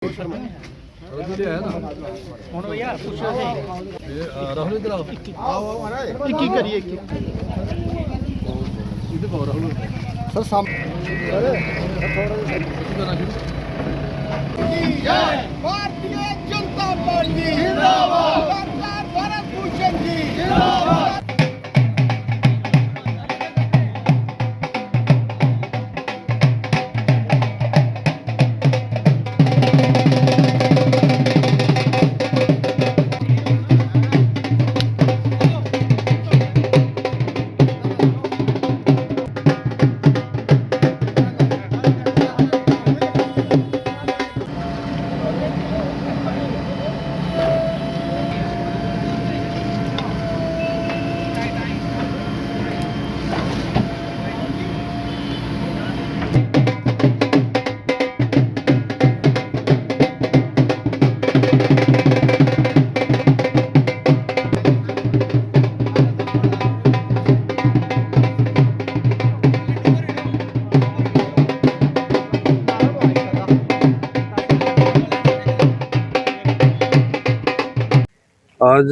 राहुल इधर आओ की करिए सर भारतीय जनता पार्टी जिंदाबाद, डॉक्टर भरत भूषण जी जिंदाबाद। आज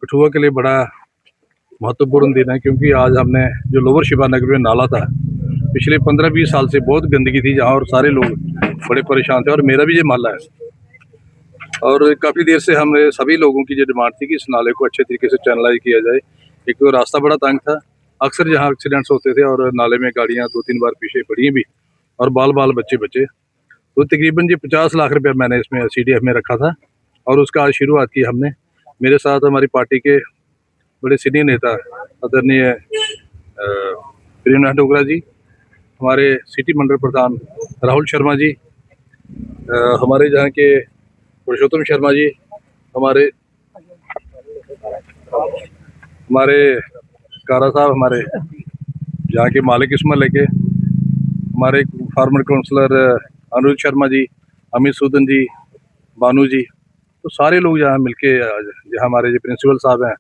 कठुआ के लिए बड़ा महत्वपूर्ण दिन है, क्योंकि आज हमने जो लोअर शिवानगर में नाला था, पिछले 15-20 साल से बहुत गंदगी थी जहाँ, और सारे लोग बड़े परेशान थे। और मेरा भी ये माला है, और काफ़ी देर से हमने सभी लोगों की जो डिमांड थी कि इस नाले को अच्छे तरीके से चैनलाइज किया जाए। एक तो रास्ता बड़ा तंग था, अक्सर जहाँ एक्सीडेंट्स होते थे और नाले में गाड़ियाँ 2-3 बार पीछे पड़ी भी, और बाल बाल बच्चे बचे। तो तकरीबन जी 50 लाख रुपया मैंने इसमें CDF में रखा था, और उसका आज शुरुआत की हमने। मेरे साथ हमारी पार्टी के बड़े सीनियर नेता आदरणीय प्रेमनाथ डोगरा जी, हमारे सिटी मंडल प्रधान राहुल शर्मा जी, हमारे जहाँ के पुरुषोत्तम शर्मा जी, हमारे कारा साहब, हमारे जहाँ के मालिक इसमें लेके, हमारे फार्मर काउंसलर अनुज शर्मा जी, अमित सूदन जी, बानू जी, तो सारे लोग यहाँ मिलके, जहाँ हमारे जो प्रिंसिपल साहब हैं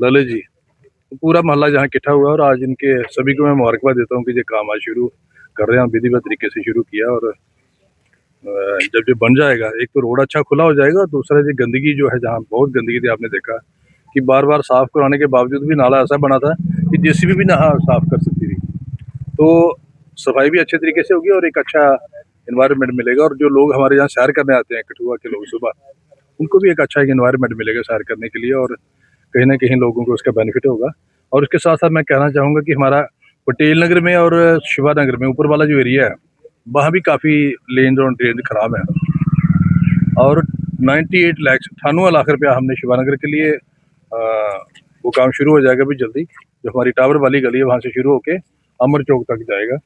ललित जी, तो पूरा मोहल्ला जहाँ इकट्ठा हुआ। और आज इनके सभी को मैं मुबारकबाद देता हूँ कि ये काम आज शुरू कर रहे हैं, विधिवत तरीके से शुरू किया। और जब ये बन जाएगा, एक तो रोड अच्छा खुला हो जाएगा, और दूसरा ये गंदगी जो है, जहाँ बहुत गंदगी थी, आपने देखा कि बार बार साफ कराने के बावजूद भी नाला ऐसा बना था कि JCB भी ना साफ कर सकती थी। तो सफाई भी अच्छे तरीके से होगी और एक अच्छा इन्वायरमेंट मिलेगा। और जो लोग हमारे यहाँ सैर करने आते हैं, कठुआ के लोग सुबह, उनको भी एक अच्छा एक इन्वायरमेंट मिलेगा सैर करने के लिए, और कहीं ना कहीं लोगों को उसका बेनिफिट होगा। और उसके साथ साथ मैं कहना चाहूँगा कि हमारा पटेल नगर में और शिवानगर में ऊपर वाला जो एरिया है, वहाँ भी काफ़ी लेन और ड्रेन खराब है। और 98 लाख रुपया हमने शिवानगर के लिए वो काम शुरू हो जाएगा भी जल्दी। जो हमारी टावर वाली गली है, वहाँ से शुरू होके अमर चौक तक जाएगा।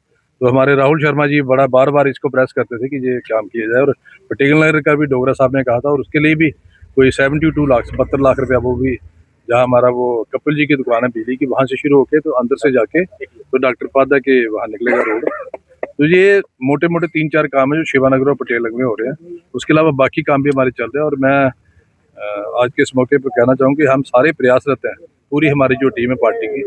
तो हमारे राहुल शर्मा जी बड़ा बार बार इसको प्रेस करते थे कि ये काम किया जाए। और पटेल नगर का भी डोगरा साहब ने कहा था, और उसके लिए भी कोई 72 लाख रुपया, वो भी जहाँ हमारा वो कपिल जी की दुकान है बिजली की, वहाँ से शुरू होके तो अंदर से जाके तो डॉक्टर पादा के वहाँ निकलेगा रोड। तो ये मोटे मोटे 3-4 काम है जो शिवानगर और पटेल नगर में हो रहे हैं। उसके अलावा बाकी काम भी हमारे चल रहे हैं। और मैं आज के इस मौके पर कहना चाहूँगी, हम सारे प्रयासरत हैं, पूरी हमारी जो टीम है पार्टी की,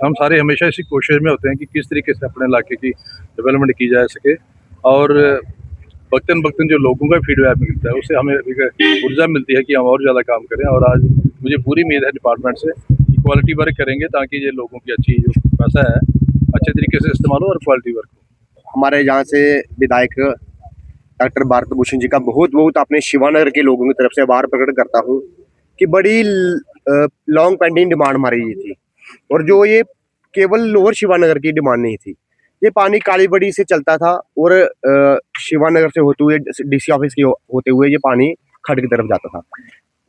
हम सारे हमेशा इसी कोशिश में होते हैं कि किस तरीके से अपने इलाके की डेवलपमेंट की जा सके। और वक्तन वक्तन जो लोगों का फीडबैक मिलता है, उससे हमें ऊर्जा मिलती है कि हम और ज़्यादा काम करें। और आज मुझे पूरी उम्मीद है डिपार्टमेंट से कि क्वालिटी वर्क करेंगे, ताकि ये लोगों की अच्छी जो पैसा है अच्छे तरीके से इस्तेमाल हो और क्वालिटी वर्क हो। हमारे यहाँ से विधायक डॉक्टर भारत भूषण जी का बहुत बहुत अपने शिवानगर के लोगों की तरफ से आभार प्रकट करता हूँ कि बड़ी लॉन्ग पेंडिंग डिमांड हमारी ये थी, और जो ये केवल लोअर शिवानगर की डिमांड नहीं थी। ये पानी कालीबड़ी से चलता था, और शिवानगर से होते हुए DC ऑफिस की होते हुए ये पानी खड्ड की तरफ जाता था।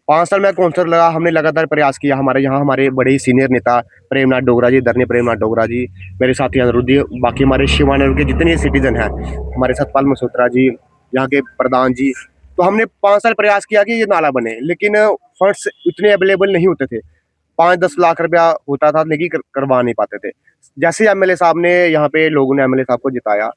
5 साल में काउंसलर लगा, हमने लगातार प्रयास किया। हमारे यहाँ हमारे बड़े ही सीनियर नेता प्रेमनाथ डोगरा जी, धरने प्रेमनाथ डोगरा जी, मेरे साथी अनुरुद्धि, बाकी हमारे शिवानगर के जितने सिटीजन हैं, हमारे सतपाल मसोत्रा जी, यहाँ के प्रधान जी, तो हमने 5 साल प्रयास किया कि ये नाला बने, लेकिन फंड्स इतने अवेलेबल नहीं होते थे। 5-10 लाख रुपया होता था, लेकिन करवा नहीं पाते थे। जैसे MLA साहब ने, यहाँ पे लोगों ने MLA साहब को जिताया,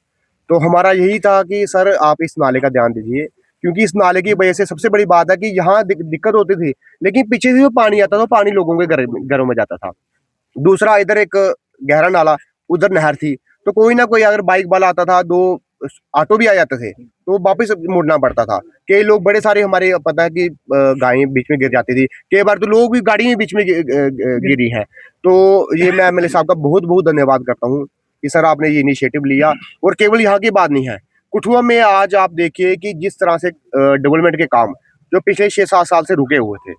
तो हमारा यही था कि सर आप इस नाले का ध्यान दीजिए, क्योंकि इस नाले की वजह से सबसे बड़ी बात है कि यहाँ दिक्कत होती थी, लेकिन पीछे से जो पानी आता था, पानी लोगों के घरों में जाता था। दूसरा, इधर एक गहरा नाला, उधर नहर थी, तो कोई ना कोई अगर बाइक वाला आता था, 2 ऑटो भी आ जाते थे तो वापस मुड़ना पड़ता था। कई लोग बड़े सारे हमारे पता है कि गायें बीच में गिर जाती थी, कई बार तो लोग भी गाड़ी में बीच में गिरी हैं। तो ये मैं एमएलए साहब का बहुत बहुत धन्यवाद करता हूँ कि सर आपने ये इनिशिएटिव लिया। और केवल यहाँ की बात नहीं है, कठुआ में आज आप देखिए कि जिस तरह से डेवलपमेंट के काम जो पिछले 6-7 साल से रुके हुए थे,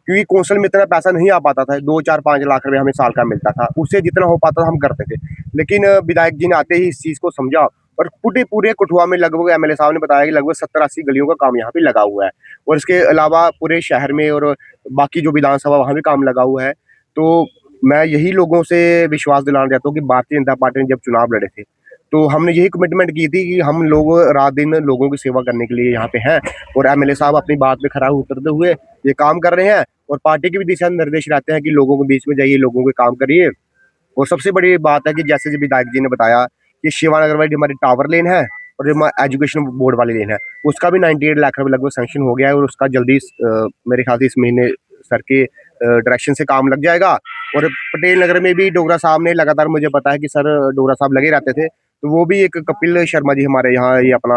क्योंकि कौंसल में इतना पैसा नहीं आ पाता था, 2-4-5 लाख रुपए हमें साल का मिलता था, उससे जितना हो पाता था हम करते थे। लेकिन विधायक जी ने आते ही इस चीज को समझा और पूरे पूरे कठुआ में लगभग एमएलए साहब ने बताया कि लगभग 70-80 गलियों का काम यहाँ पे लगा हुआ है। और इसके अलावा पूरे शहर में और बाकी जो विधानसभा वहां भी काम लगा हुआ है। तो मैं यही लोगों से विश्वास दिलाना चाहता हूँ कि भारतीय जनता पार्टी ने जब चुनाव लड़े थे तो हमने यही कमिटमेंट की थी कि हम लोग रात दिन लोगों की सेवा करने के लिए यहाँ पे हैं। और एमएलए साहब अपनी बात पे खरा उतरते हुए ये काम कर रहे हैं और पार्टी के भी दिशा निर्देश रहते हैं कि लोगों के बीच में जाइए, लोगों के काम करिए। और सबसे बड़ी बात है कि जैसे जो विधायक जी ने बताया कि शिवानगर वाली हमारी टावर लेन है और जो हमारा एजुकेशन बोर्ड वाली लेन है उसका भी 98 लाख रुपए लगभग सैंक्शन हो गया है। और उसका जल्दी मेरे ख्याल से इस महीने सर के डायरेक्शन से काम लग जाएगा। और पटेल नगर में भी डोगरा साहब ने लगातार, मुझे पता है कि सर डोगरा साहब लगे रहते थे, तो वो भी एक कपिल शर्मा जी हमारे यहाँ ये अपना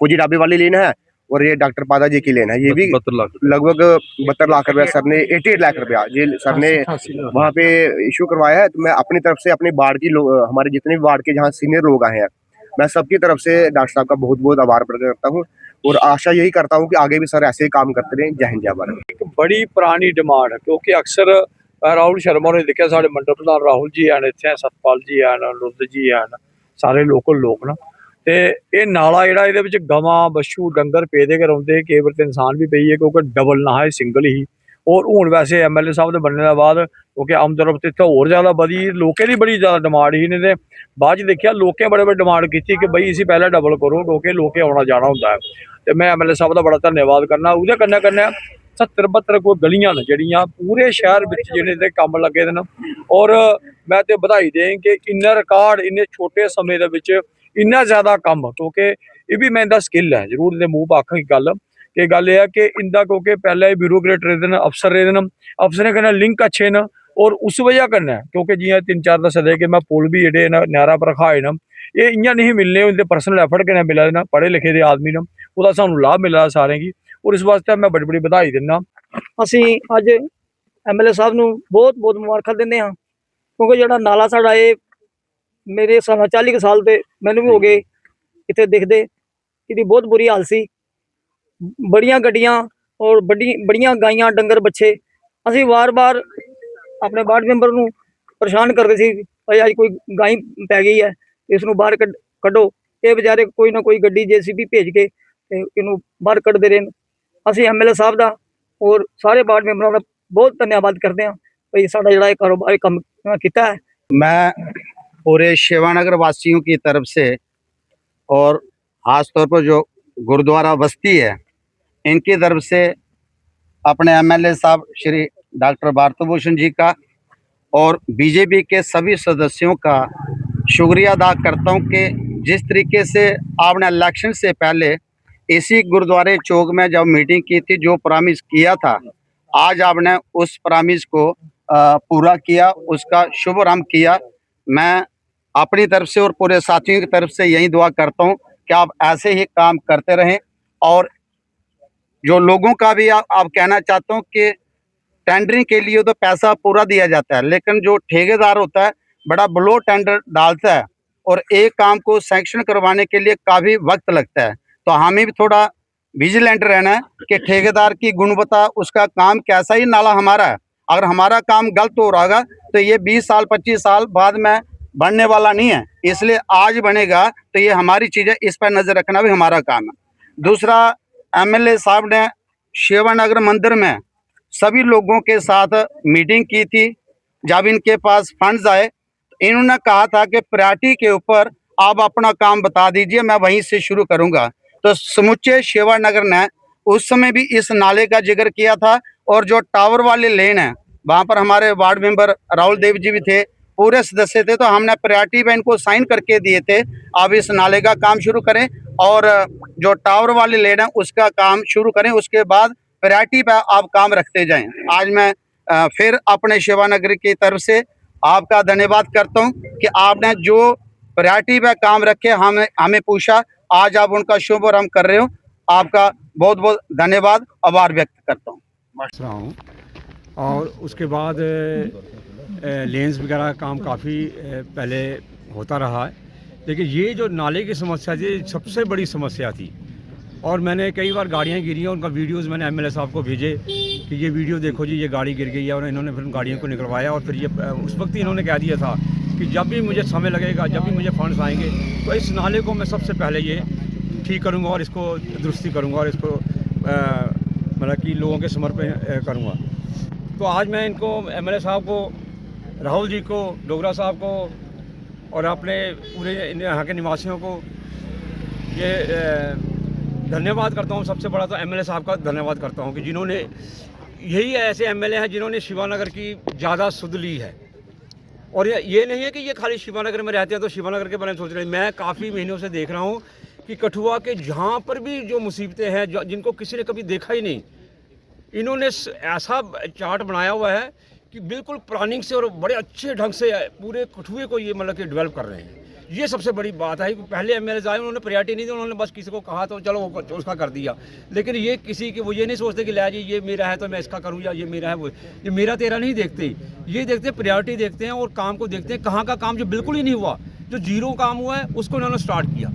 फौजी ढाबे वाली लेन है और ये डॉक्टर पादा जी की लेन है, ये भी 72 लाख लगभग 72 लाख रुपया सर ने 88 लाख रुपया जी सर ने वहाँ पे इशू करवाया है। तो मैं अपनी तरफ से अपने वार्ड की हमारे जितने भी वार्ड के जहाँ सीनियर लोग आए हैं मैं सबकी तरफ से डॉक्टर साहब का बहुत बहुत आभार प्रकट करता हूँ और आशा यही करता हूँ कि आगे भी सर ऐसे ही काम करते रहें। जय हिंद जय भारत। एक बड़ी पुरानी डिमांड है क्योंकि अक्सर राहुल शर्मा ने देखा साढ़े मंडल प्रधान राहुल जी हैं, इतने सतपाल जी हैं, रुद्र जी हैं, सारे लोकल लोग ना ते ये नाला ਜਿਹੜਾ ਇਹਦੇ ਵਿੱਚ ਗਵਾਂ ਬਸ਼ੂ ਡੰਗਰ ਪੇਦੇ ਕੇ ਰਹਿੰਦੇ ਕਈ ਵਾਰ ਤੇ ਇਨਸਾਨ ਵੀ ਪਈ ਹੈ ਕਿਉਂਕਿ ਡਬਲ ਨਾ ਹੈ ਸਿੰਗਲ ਹੀ। ਔਰ ਹੁਣ ਵੈਸੇ ਐਮਐਲਏ ਸਾਹਿਬ ਦੇ ਬਣਨੇ ਦਾ ਬਾਅਦ ਕਿਉਂਕਿ ਆਮਦਨ ਤੇ ਇੱਥੇ ਹੋਰ ਜ਼ਿਆਦਾ ਵਧੀ, ਲੋਕੇ ਦੀ ਬੜੀ ਜ਼ਿਆਦਾ ਡਿਮਾਂਡ ਹੀ ਨੇ ਤੇ ਬਾਅਦ ਚ ਦੇਖਿਆ ਲੋਕੇ ਬੜੇ ਬੜੇ ਡਿਮਾਂਡ ਕੀਤੀ ਕਿ ਬਈ ਅਸੀਂ ਪਹਿਲਾਂ ਡਬਲ ਕਰੋ ਕਿਉਂਕਿ ਲੋਕੇ ਆਉਣਾ ਜਾਣਾ ਹੁੰਦਾ ਹੈ। ਤੇ ਮੈਂ ਐਮਐਲਏ ਸਾਹਿਬ ਦਾ ਬੜਾ ਧੰਨਵਾਦ ਕਰਨਾ। ਉਹਦੇ ਕੰਨੇ ਕੰਨੇ 70-72 ਕੋਈ ਗਲੀਆਂ ਨੇ ਜਿਹੜੀਆਂ ਪੂਰੇ ਸ਼ਹਿਰ ਵਿੱਚ ਜਿਹੜੇ ਤੇ ਕੰਮ ਲੱਗੇ ਦੇ ਨੇ। ਔਰ ਮੈਂ ਤੇ ਵਧਾਈ ਦੇ ਕਿ ਇੰਨਾ ਰਿਕਾਰਡ ਇੰਨੇ ਛੋਟੇ ਸਮੇਂ ਦੇ ਵਿੱਚ ਇੰਨਾ ਜ਼ਿਆਦਾ ਕੰਮ ਕਿਉਂਕਿ ਇਹ ਵੀ ਮੈਂ ਇਹਦਾ ਸਕਿੱਲ ਹੈ ਜ਼ਰੂਰ ਇਹਦੇ ਮੂੰਹ ਪਾਖਾਂ ਗੱਲ कि गल यह है कि इंदा क्योंकि पहले ब्यूरोक्रेट रहते हैं, अफसर रहते हैं, अफसर कन्नै लिंक अच्छे न और उस वजह कन्नै क्योंकि जियां 3-4 दस्से दे कि मैं पुल भी जेह्ड़े न नैहरा पर रखाए न ये इ'यां नहीं मिलने, उं'दे पर्सनल एफर्ट कन्नै मिला दे न, पढ़े लिखे दे आदमी न, ओह्दा सानूं लाभ मिला सारें गी और इस वास्ते मैं बड़ी बड़ी बधाई दिन्ना। ਅਸੀਂ ਅੱਜ ਐਮਐਲਏ ਸਾਹਿਬ ਨੂੰ ਬਹੁਤ ਬਹੁਤ ਮੁਬਾਰਕਾਂ ਦਿੰਦੇ ਹਾਂ ਕਿਉਂਕਿ ਜਿਹੜਾ ਨਾਲਾ ਸਾਡਾ ਇਹ ਮੇਰੇ ਹਿਸਾਬ ਨਾਲ 40 ਕੁ ਸਾਲ ਤੇ ਮੈਨੂੰ ਵੀ ਹੋ ਗਏ ਇੱਥੇ ਦਿਖਦੇ, ਇਹਦੀ ਬਹੁਤ ਬੁਰੀ ਹਾਲ ਸੀ। ਬੜੀਆਂ ਗੱਡੀਆਂ ਔਰ ਬੜੀਆਂ ਗਾਈਆਂ ਡੰਗਰ ਬੱਚੇ ਅਸੀਂ ਵਾਰ-ਵਾਰ ਆਪਣੇ ਵਾਰਡ ਮੈਂਬਰ ਨੂੰ ਪਰੇਸ਼ਾਨ ਕਰਦੇ ਸੀ ਭਾਈ ਅੱਜ ਕੋਈ ਗਾਈ ਪੈ ਗਈ ਹੈ ਇਸ ਨੂੰ ਬਾਹਰ ਕੱਢੋ। ਇਹ ਵਿਚਾਰੇ ਕੋਈ ਨਾ ਕੋਈ ਗੱਡੀ ਜੇਸੀਬੀ ਭੇਜ ਕੇ ਤੇ ਇਹਨੂੰ ਬਾਹਰ ਕੱਢਦੇ ਰਹੇ। ਅਸੀਂ ਐਮਐਲਏ ਸਾਹਿਬ ਦਾ और सारे वार्ड मेंबरों का बहुत धन्यवाद करते हैं भाई साड़ा जड़ा कारोबार काम किया है। मैं पूरे शिवानगर वासियों की तरफ से और खास तौर पर जो गुरुद्वारा बस्ती है इनकी तरफ से अपने एमएलए साहब श्री डॉक्टर भारत भूषण जी का और बीजेपी के सभी सदस्यों का शुक्रिया अदा करता हूं कि जिस तरीके से आपने इलेक्शन से पहले इसी गुरुद्वारे चौक में जब मीटिंग की थी, जो प्रॉमिस किया था, आज आपने उस प्रॉमिस को पूरा किया, उसका शुभारंभ किया। मैं अपनी तरफ से और पूरे साथियों की तरफ से यही दुआ करता हूं कि आप ऐसे ही काम करते रहें। और जो लोगों का भी आप कहना चाहता हूं कि टेंडरिंग के लिए तो पैसा पूरा दिया जाता है, लेकिन जो ठेकेदार होता है बड़ा ब्लो टेंडर डालता है और एक काम को सैंक्शन करवाने के लिए काफ़ी वक्त लगता है। तो हमें भी थोड़ा विजिलेंट रहना है कि ठेकेदार की गुणवत्ता, उसका काम कैसा ही नाला हमारा है। अगर हमारा काम गलत हो रहा होगा तो ये 20 साल 25 साल बाद में बनने वाला नहीं है, इसलिए आज बनेगा तो ये हमारी चीज़ है, इस पर नज़र रखना भी हमारा काम है। दूसरा, एमएलए साहब ने शिवानगर मंदिर में सभी लोगों के साथ मीटिंग की थी। जब इनके पास फंड्स आए इन्होंने कहा था कि प्रायोरिटी के ऊपर आप अपना काम बता दीजिए, मैं वहीं से शुरू करूँगा। तो समूचे शिवानगर ने उस समय भी इस नाले का जिक्र किया था और जो टावर वाले लेन है वहाँ पर हमारे वार्ड मेंबर राहुल देव जी भी थे, पूरे सदस्य थे, तो हमने प्रायोरिटी पे इनको साइन करके दिए थे आप इस नाले का काम शुरू करें और जो टावर वाले लेन है उसका काम शुरू करें, उसके बाद प्रायोरिटी पे आप काम रखते जाएं। आज मैं फिर अपने शिवानगर की तरफ से आपका धन्यवाद करता हूं कि आपने जो प्रायोरिटी पे काम रखे। हमें पूछा, आज आप उनका शुभ और हम कर रहे हो। आपका बहुत बहुत धन्यवाद, आभार व्यक्त करता हूँ। रहा हूँ। और उसके बाद लेंस वगैरह काम काफ़ी पहले होता रहा है, लेकिन ये जो नाले की समस्या थी सबसे बड़ी समस्या थी। और मैंने कई बार गाड़ियाँ गिरी हैं, उनका वीडियोस मैंने एमएलए साहब को भेजे कि ये वीडियो देखो जी, ये गाड़ी गिर गई है। और इन्होंने फिर उन गाड़ियों को निकलवाया। और फिर ये उस वक्त ही इन्होंने कह दिया था कि जब भी मुझे समय लगेगा, जब भी मुझे फंड्स आएंगे, तो इस नाले को मैं सबसे पहले ये ठीक करूँगा और इसको दुरुस्ती करूँगा और इसको मतलब कि लोगों के समर्पण करूँगा। तो आज मैं इनको एमएलए साहब को, राहुल जी को, डोगरा साहब को और अपने पूरे यहाँ के निवासियों को ये धन्यवाद करता हूँ। सबसे बड़ा तो एमएलए साहब का धन्यवाद करता हूँ कि जिन्होंने, यही ऐसे एमएलए हैं जिन्होंने शिवानगर की ज़्यादा सुध ली है। और ये नहीं है कि ये खाली शिवानगर में रहते हैं तो शिवानगर के बारे में सोच रहे हैं। मैं काफ़ी महीनों से देख रहा हूँ कि कठुआ के जहाँ पर भी जो मुसीबतें हैं, जिनको किसी ने कभी देखा ही नहीं, इन्होंने ऐसा चार्ट बनाया हुआ है कि बिल्कुल प्लानिंग से और बड़े अच्छे ढंग से पूरे कठुए को ये मतलब कि डेवलप कर रहे हैं। ये सबसे बड़ी बात है कि पहले एमएलए आए, उन्होंने प्रायोरिटी नहीं दी, उन्होंने बस किसी को कहा तो चलो वो उसका कर दिया। लेकिन ये किसी की वो ये नहीं सोचते कि ले जी ये मेरा है तो मैं इसका करूँ, या ये मेरा है वो, ये मेरा तेरा नहीं देखते। ये देखते प्रायोरिटी देखते हैं और काम को देखते हैं। कहाँ का काम जो बिल्कुल ही नहीं हुआ, जो जीरो काम हुआ है, उसको उन्होंने स्टार्ट किया।